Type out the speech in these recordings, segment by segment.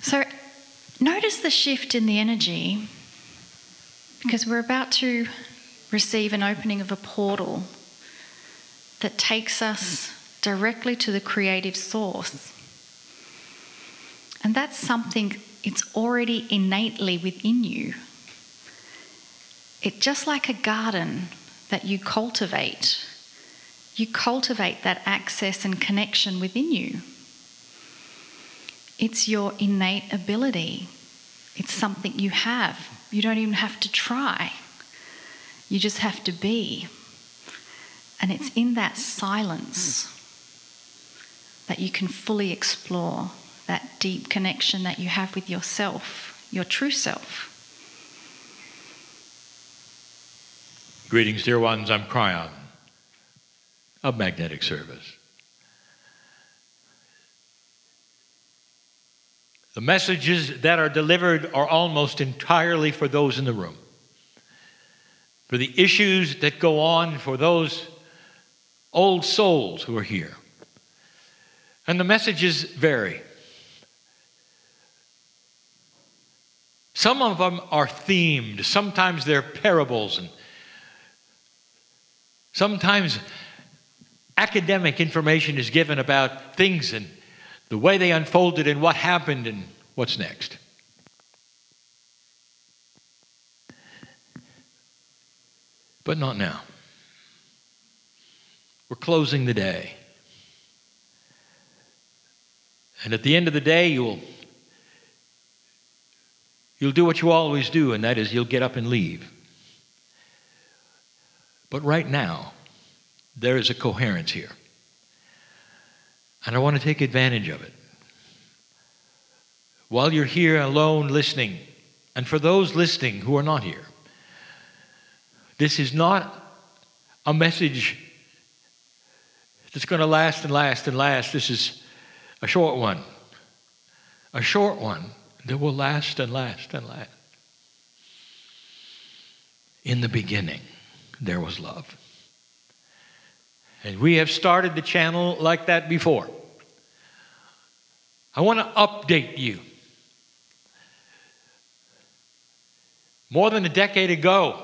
So notice the shift in the energy, because we're about to receive an opening of a portal that takes us directly to the creative source. And that's something, it's already innately within you. It's just like a garden that you cultivate that access and connection within you. It's your innate ability. It's something you have. You don't even have to try. You just have to be. And it's in that silence that you can fully explore that deep connection that you have with yourself, your true self. Greetings, dear ones. I'm Kryon of Magnetic Service. The messages that are delivered are almost entirely for those in the room. For the issues that go on for those old souls who are here. And the messages vary. Some of them are themed. Sometimes they're parables, and sometimes academic information is given about things and the way they unfolded and what happened and what's next. But not now. We're closing the day. And at the end of the day, you'll do what you always do, and that is you'll get up and leave. But right now, there is a coherence here. And I want to take advantage of it. While you're here alone listening, and for those listening who are not here, this is not a message that's going to last and last and last. This is a short one. A short one that will last and last and last. In the beginning, there was love. And we have started the channel like that before. I want to update you. More than a decade ago,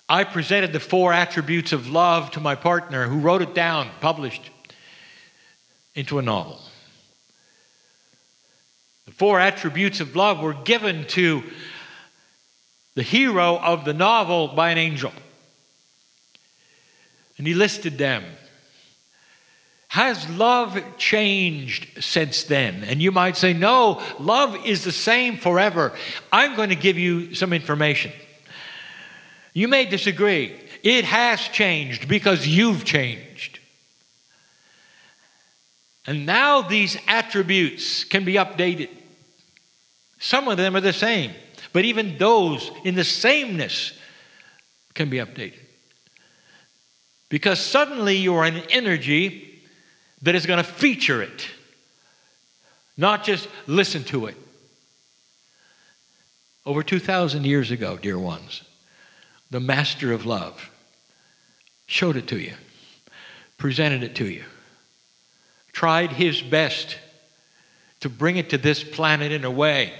I presented the 4 attributes of love to my partner, who wrote it down, published into a novel. The 4 attributes of love were given to the hero of the novel by an angel. And he listed them. Has love changed since then? And you might say, no, love is the same forever. I'm going to give you some information. You may disagree. It has changed because you've changed. And now these attributes can be updated. Some of them are the same, but even those in the sameness can be updated. Because suddenly you are an energy that is going to feature it, not just listen to it. Over 2,000 years ago, dear ones, the master of love showed it to you, presented it to you, tried his best to bring it to this planet in a way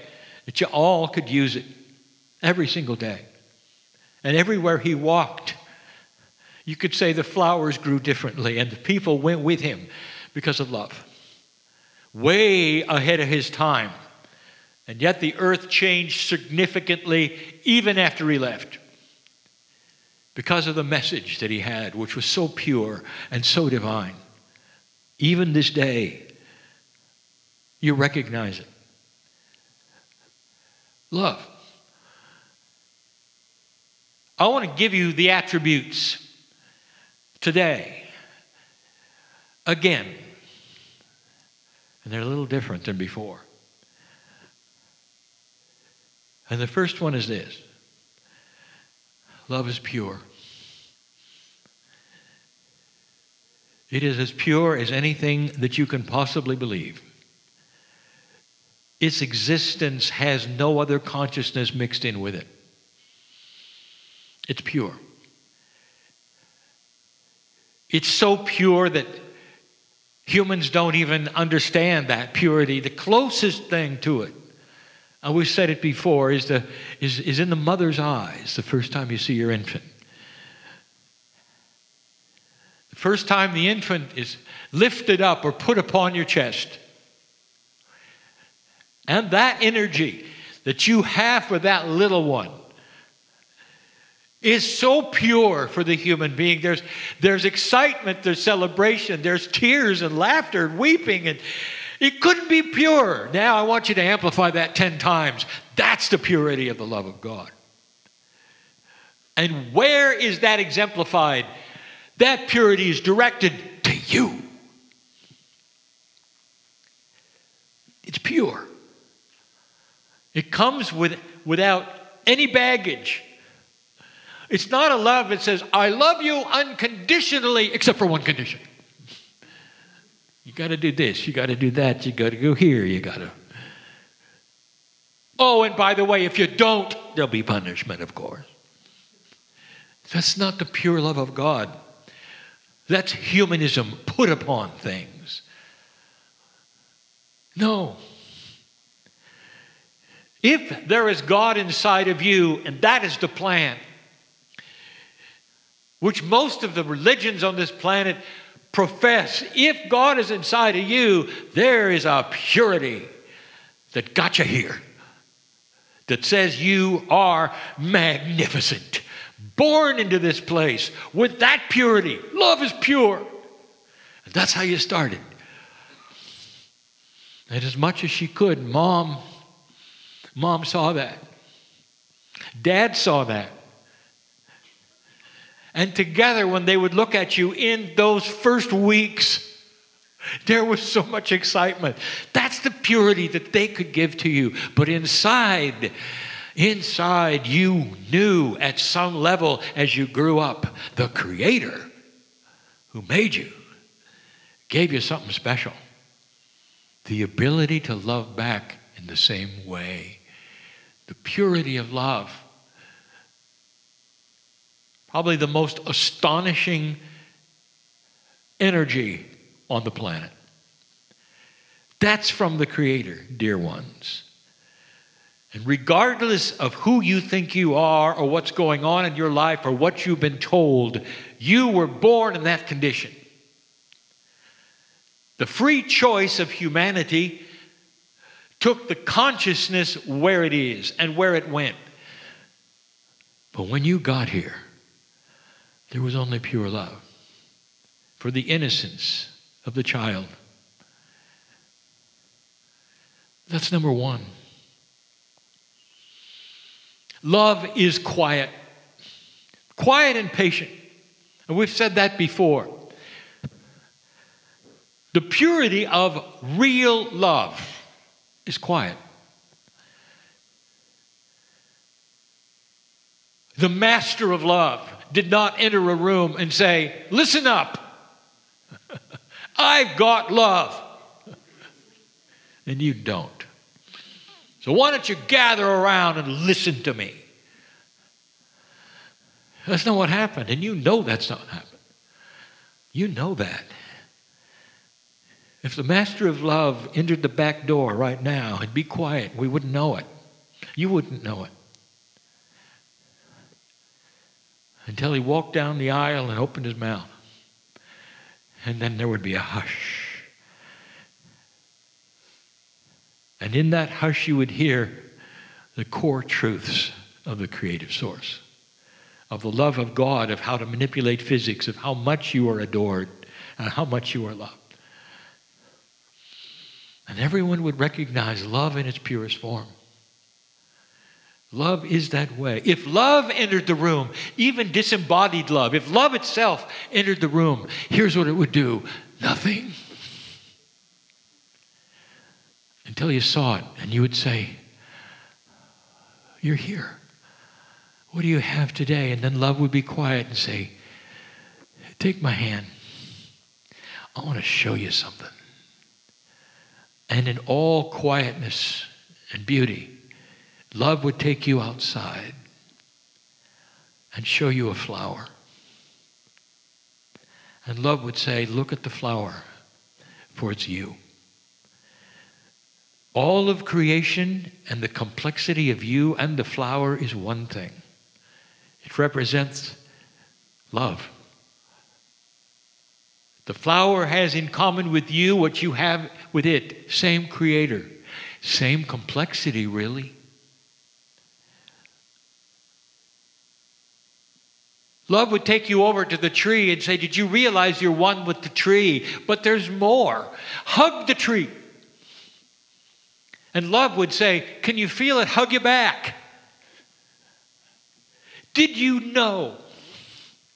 that you all could use it every single day. And everywhere he walked, you could say the flowers grew differently and the people went with him because of love. Way ahead of his time. And yet the earth changed significantly even after he left, because of the message that he had, which was so pure and so divine. Even this day, you recognize it. Love. I want to give you the attributes today. Again. And they're a little different than before. And the first one is this. Love is pure. It is as pure as anything that you can possibly believe. Its existence has no other consciousness mixed in with it. It's pure. It's so pure that Humans don't even understand that purity. The closest thing to it, we've said it before, is in the mother's eyes the first time you see your infant. The first time the infant is lifted up or put upon your chest. And that energy that you have for that little one is so pure for the human being. There's excitement, there's celebration, there's tears and laughter and weeping, and it couldn't be pure. Now I want you to amplify that 10 times. That's the purity of the love of God. And where is that exemplified? That purity is directed to you. It's pure. It comes without any baggage. It's not a love that says, I love you unconditionally, except for one condition. You got to do this, you got to do that, you got to go here, you got to. Oh, and by the way, if you don't, there'll be punishment, of course. That's not the pure love of God. That's humanism put upon things. No. If there is God inside of you, and that is the plan, which most of the religions on this planet profess, if God is inside of you, there is a purity that got you here, that says you are magnificent, born into this place with that purity. Love is pure. And that's how you started. And as much as she could, Mom saw that. Dad saw that. And together, when they would look at you in those first weeks, there was so much excitement. That's the purity that they could give to you. But inside, you knew at some level as you grew up, the Creator who made you gave you something special. The ability to love back in the same way. The purity of love. Probably the most astonishing energy on the planet. That's from the Creator, dear ones. And regardless of who you think you are or what's going on in your life or what you've been told, you were born in that condition. The free choice of humanity took the consciousness where it is and where it went. But when you got here, there was only pure love for the innocence of the child. That's number one. Love is quiet. Quiet and patient. And we've said that before. The purity of real love is quiet. The master of love did not enter a room and say, listen up, I've got love. And you don't. So why don't you gather around and listen to me? That's not what happened. And you know that's not what happened. You know that. If the master of love entered the back door right now and be quiet, we wouldn't know it. You wouldn't know it. Until he walked down the aisle and opened his mouth. And then there would be a hush. And in that hush you would hear the core truths of the creative source, of the love of God, of how to manipulate physics, of how much you are adored, and how much you are loved. And everyone would recognize love in its purest form. Love is that way. If love entered the room, even disembodied love, if love itself entered the room, here's what it would do. Nothing. Until you saw it and you would say, you're here. What do you have today? And then love would be quiet and say, take my hand. I want to show you something. And in all quietness and beauty, love would take you outside and show you a flower. And love would say, look at the flower. for it's you. All of creation and the complexity of you and the flower is one thing. It represents love. The flower has in common with you what you have with it. Same creator. Same complexity, really. Love would take you over to the tree and say, did you realize you're one with the tree? But there's more. Hug the tree. And love would say, can you feel it? Hug you back. Did you know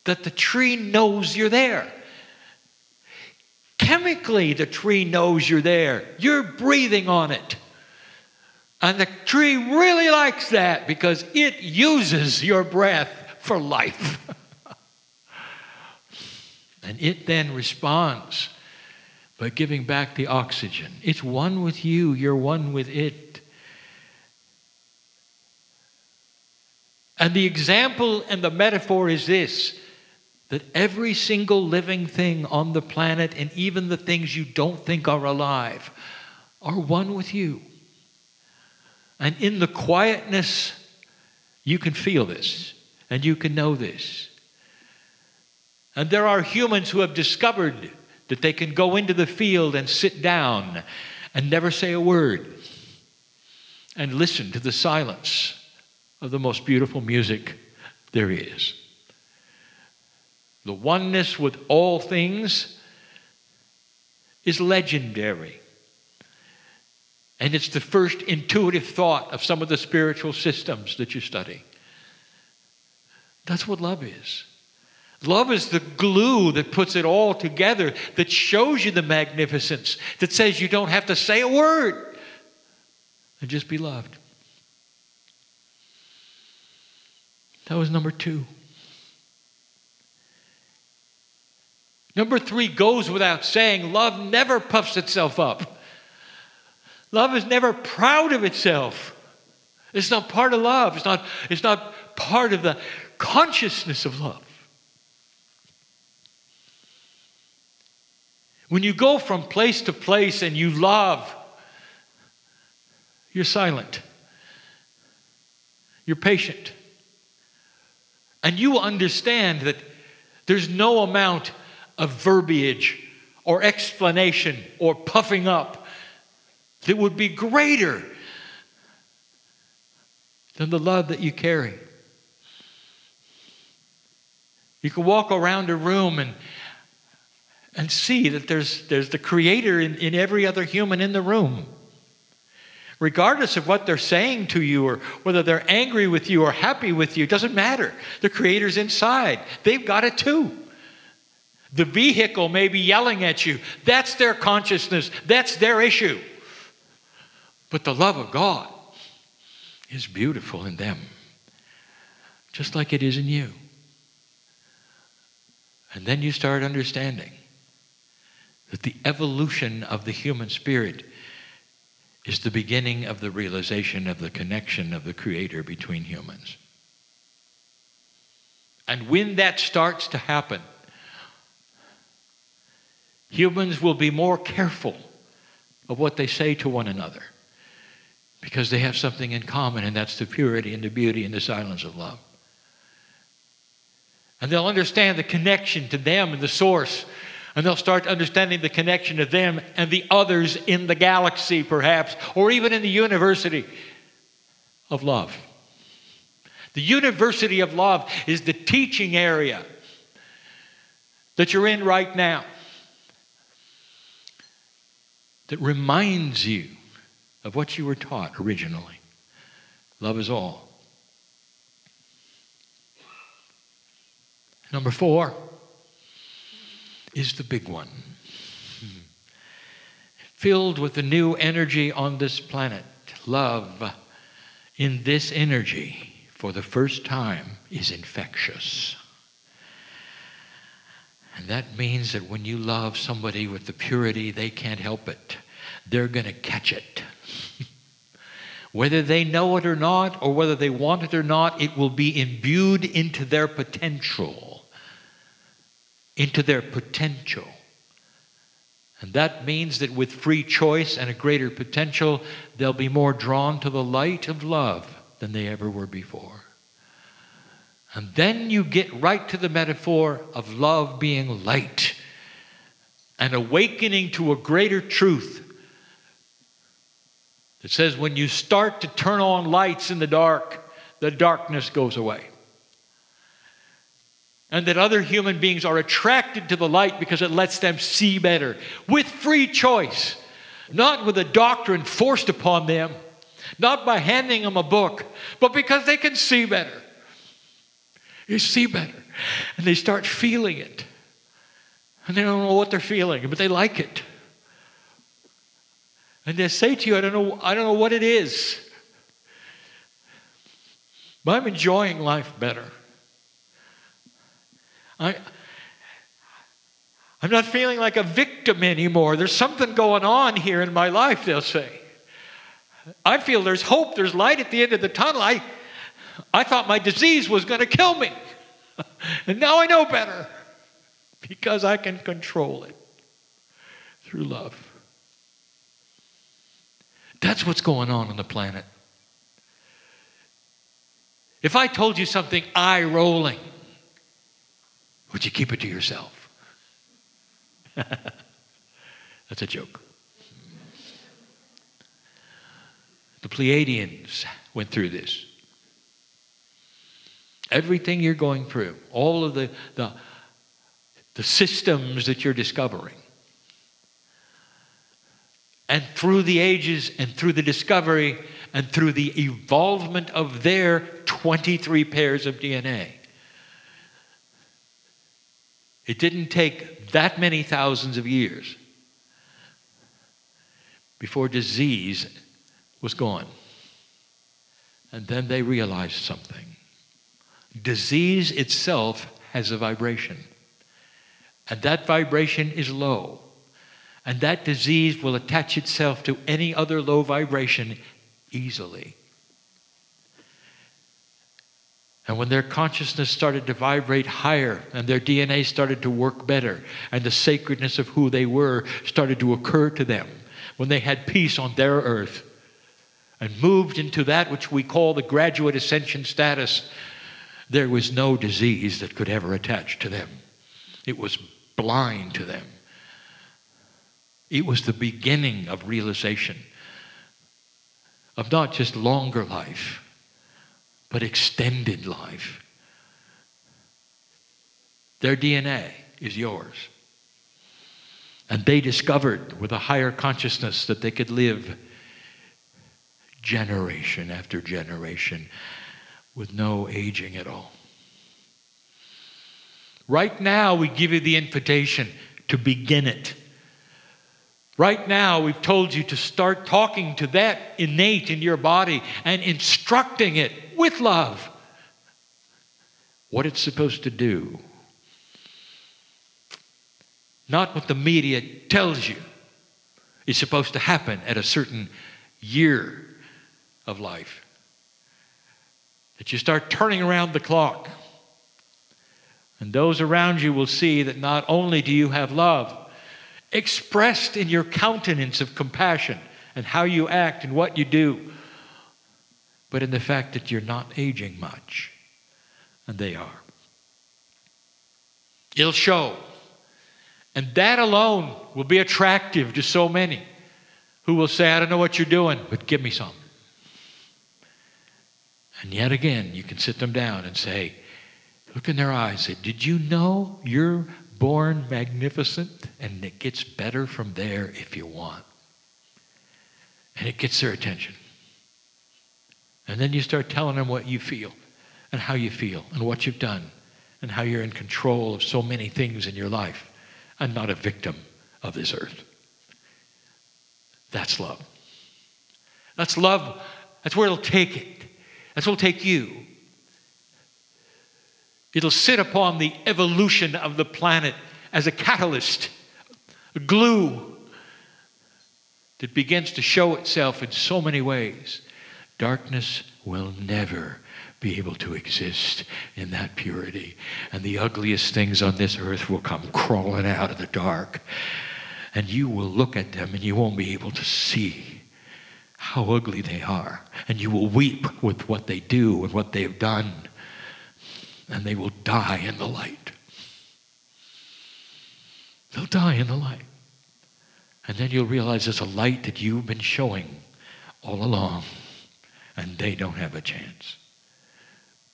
that the tree knows you're there? Chemically, the tree knows you're there. You're breathing on it. And the tree really likes that because it uses your breath for life. And it then responds by giving back the oxygen. It's one with you. You're one with it. And the example and the metaphor is this, that every single living thing on the planet, and even the things you don't think are alive, are one with you. And in the quietness, you can feel this, and you can know this. And there are humans who have discovered that they can go into the field and sit down and never say a word and listen to the silence of the most beautiful music there is. The oneness with all things is legendary. And it's the first intuitive thought of some of the spiritual systems that you study. That's what love is. Love is the glue that puts it all together, that shows you the magnificence, that says you don't have to say a word and just be loved. That was number 2. Number 3 goes without saying. Love never puffs itself up. Love is never proud of itself. It's not part of love. It's not part of the consciousness of love. When you go from place to place and you love, you're silent. You're patient. And you understand that there's no amount of verbiage or explanation or puffing up that would be greater than the love that you carry. You can walk around a room and see that there's the Creator in every other human in the room. Regardless of what they're saying to you or whether they're angry with you or happy with you, it doesn't matter. The Creator's inside. They've got it too. The vehicle may be yelling at you. That's their consciousness. That's their issue. But the love of God is beautiful in them, just like it is in you. And then you start understanding that the evolution of the human spirit is the beginning of the realization of the connection of the Creator between humans. And when that starts to happen, humans will be more careful of what they say to one another because they have something in common, and that's the purity and the beauty and the silence of love. And they'll understand the connection to them and the source. And they'll start understanding the connection of them and the others in the galaxy, perhaps, or even in the university of love. The university of love is the teaching area that you're in right now that reminds you of what you were taught originally. Love is all. Number 4 is the big one. Filled with the new energy on this planet, love in this energy for the first time is infectious. And that means that when you love somebody with the purity, they can't help it. They're going to catch it. Whether they know it or not, or whether they want it or not, it will be imbued into their potential. Into their potential. And that means that with free choice and a greater potential, they'll be more drawn to the light of love than they ever were before. And then you get right to the metaphor of love being light and awakening to a greater truth. It says when you start to turn on lights in the darkness goes away. And that other human beings are attracted to the light because it lets them see better. With free choice. Not with a doctrine forced upon them. Not by handing them a book. But because they can see better. You see better. And they start feeling it. And they don't know what they're feeling, but they like it. And they say to you, I don't know what it is. But I'm enjoying life better. I'm not feeling like a victim anymore. There's something going on here in my life, they'll say. I feel there's hope, there's light at the end of the tunnel. I thought my disease was going to kill me. And now I know better. Because I can control it through love. That's what's going on the planet. If I told you something eye-rolling, would you keep it to yourself? That's a joke. The Pleiadians went through this. Everything you're going through, all of the systems that you're discovering. And through the ages and through the discovery and through the evolvement of their 23 pairs of DNA. It didn't take that many thousands of years before disease was gone. And then they realized something. Disease itself has a vibration. And that vibration is low. And that disease will attach itself to any other low vibration easily. And when their consciousness started to vibrate higher and their DNA started to work better and the sacredness of who they were started to occur to them, when they had peace on their earth and moved into that which we call the graduate ascension status, there was no disease that could ever attach to them. It was blind to them. It was the beginning of realization of not just longer life, but extended life. Their DNA is yours. And they discovered with a higher consciousness that they could live generation after generation with no aging at all. Right now, we give you the invitation to begin it. Right now, we've told you to start talking to that innate in your body and instructing it with love what it's supposed to do. Not what the media tells you is supposed to happen at a certain year of life. That you start turning around the clock. And those around you will see that not only do you have love expressed in your countenance of compassion and how you act and what you do, but in the fact that you're not aging much. And they are. It'll show. And that alone will be attractive to so many who will say, I don't know what you're doing, but give me some. And yet again, you can sit them down and say, look in their eyes, say, did you know you're born magnificent? And it gets better from there if you want. And it gets their attention. And then you start telling them what you feel and how you feel and what you've done and how you're in control of so many things in your life and not a victim of this earth. That's love. That's love. That's where it'll take it. That's where it'll take you. It'll sit upon the evolution of the planet as a catalyst, a glue that begins to show itself in so many ways. Darkness will never be able to exist in that purity. And the ugliest things on this earth will come crawling out of the dark. And you will look at them and you won't be able to see how ugly they are. And you will weep with what they do and what they've done. And they will die in the light. They'll die in the light. And then you'll realize there's a light that you've been showing all along. And they don't have a chance.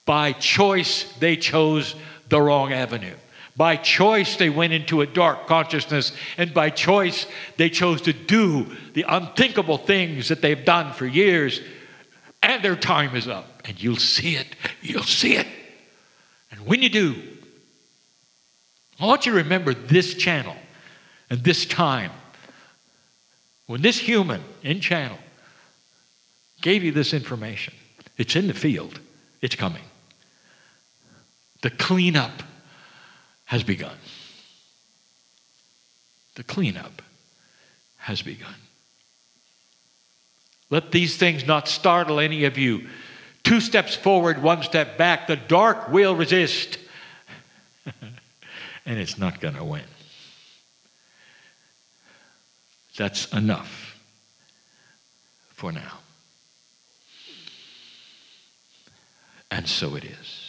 By choice, they chose the wrong avenue. By choice, they went into a dark consciousness. And by choice, they chose to do the unthinkable things that they've done for years. And their time is up. And you'll see it. You'll see it. And when you do, I want you to remember this channel and this time. When this human in channel gave you this information, it's in the field. It's coming. The cleanup has begun. The cleanup has begun. Let these things not startle any of you. 2 steps forward, 1 step back. The dark will resist. And it's not going to win. That's enough for now. And so it is.